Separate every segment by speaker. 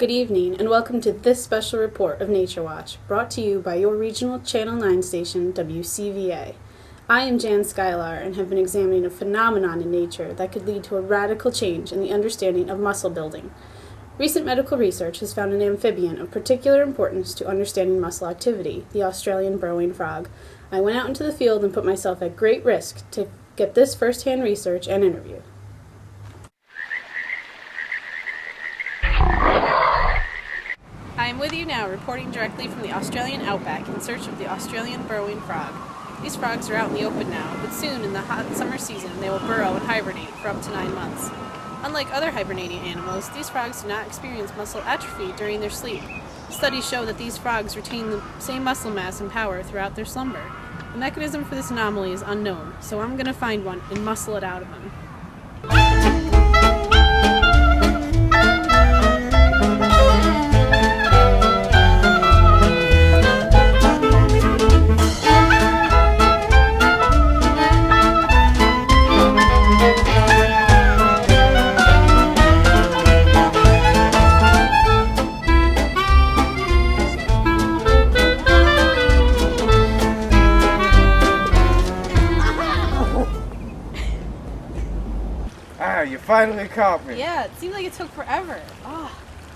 Speaker 1: Good evening, and welcome to this special report of Nature Watch, brought to you by your regional Channel 9 station, WCVA. I am Jan Skylar and have been examining a phenomenon in nature that could lead to a radical change in the understanding of muscle building. Recent medical research has found an amphibian of particular importance to understanding muscle activity, the Australian burrowing frog. I went out into the field and put myself at great risk to get this first-hand research and interview. I am with you now, reporting directly from the Australian outback in search of the Australian burrowing frog. These frogs are out in the open now, but soon in the hot summer season they will burrow and hibernate for up to 9 months. Unlike other hibernating animals, these frogs do not experience muscle atrophy during their sleep. Studies show that these frogs retain the same muscle mass and power throughout their slumber. The mechanism for this anomaly is unknown, so I'm going to find one and muscle it out of them.
Speaker 2: You finally caught me.
Speaker 1: Yeah, it seemed like it took forever.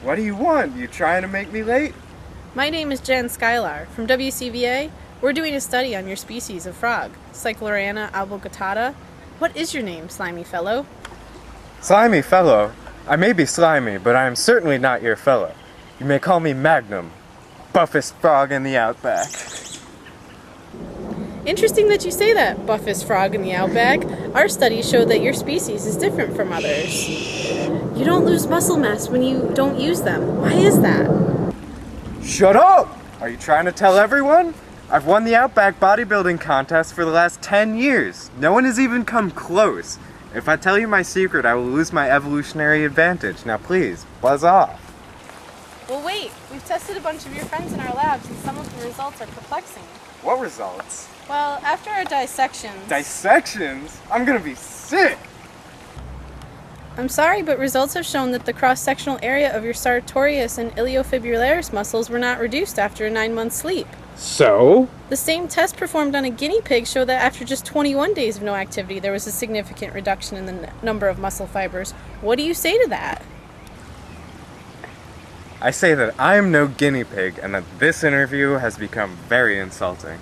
Speaker 2: What do you want? You trying to make me late?
Speaker 1: My name is Jan Skylar. From WCVA, we're doing a study on your species of frog, Cyclorana albulgutata. What is your name, slimy fellow?
Speaker 2: Slimy fellow? I may be slimy, but I am certainly not your fellow. You may call me Magnum, buffest frog in the outback.
Speaker 1: Interesting that you say that, buffest frog in the outback. Our studies show that your species is different from others. You don't lose muscle mass when you don't use them. Why is that?
Speaker 2: Shut up! Are you trying to tell everyone? I've won the Outback bodybuilding contest for the last 10 years. No one has even come close. If I tell you my secret, I will lose my evolutionary advantage. Now please, buzz off.
Speaker 1: Well, wait. We've tested a bunch of your friends in our labs, and some of the results are perplexing.
Speaker 2: What results?
Speaker 1: Well, after our dissections...
Speaker 2: Dissections? I'm gonna be sick!
Speaker 1: I'm sorry, but results have shown that the cross-sectional area of your sartorius and iliofibrillaris muscles were not reduced after a 9-month sleep.
Speaker 2: So?
Speaker 1: The same test performed on a guinea pig showed that after just 21 days of no activity, there was a significant reduction in the number of muscle fibers. What do you say to that?
Speaker 2: I say that I am no guinea pig and that this interview has become very insulting.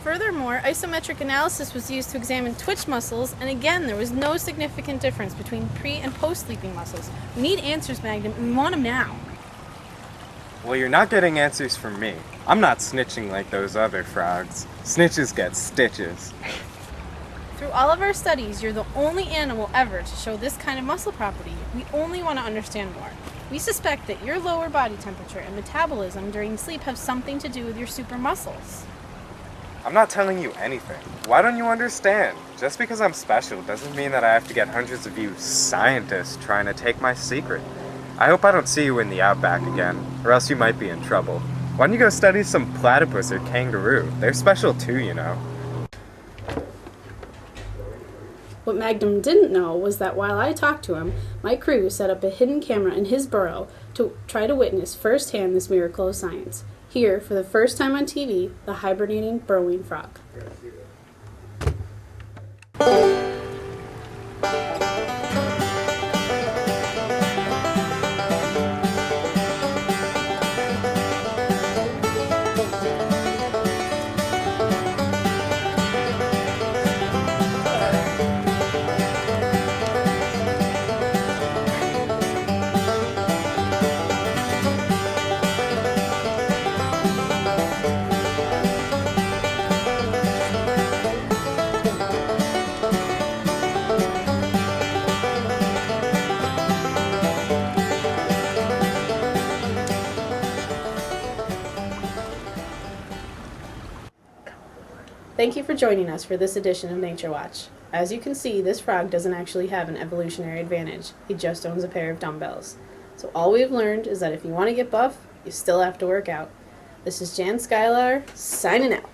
Speaker 1: Furthermore, isometric analysis was used to examine twitch muscles, and again, there was no significant difference between pre- and post-sleeping muscles. We need answers, Magnum, and we want them now.
Speaker 2: Well, you're not getting answers from me. I'm not snitching like those other frogs. Snitches get stitches.
Speaker 1: Through all of our studies, you're the only animal ever to show this kind of muscle property. We only want to understand more. We suspect that your lower body temperature and metabolism during sleep have something to do with your super muscles.
Speaker 2: I'm not telling you anything. Why don't you understand? Just because I'm special doesn't mean that I have to get hundreds of you scientists trying to take my secret. I hope I don't see you in the outback again, or else you might be in trouble. Why don't you go study some platypus or kangaroo? They're special too, you know. What
Speaker 1: Magnum didn't know was that while I talked to him, my crew set up a hidden camera in his burrow to try to witness firsthand this miracle of science. Here, for the first time on TV, the hibernating burrowing frog. Thank you for joining us for this edition of Nature Watch. As you can see, this frog doesn't actually have an evolutionary advantage. He just owns a pair of dumbbells. So all we have learned is that if you want to get buff, you still have to work out. This is Jan Skylar, signing out.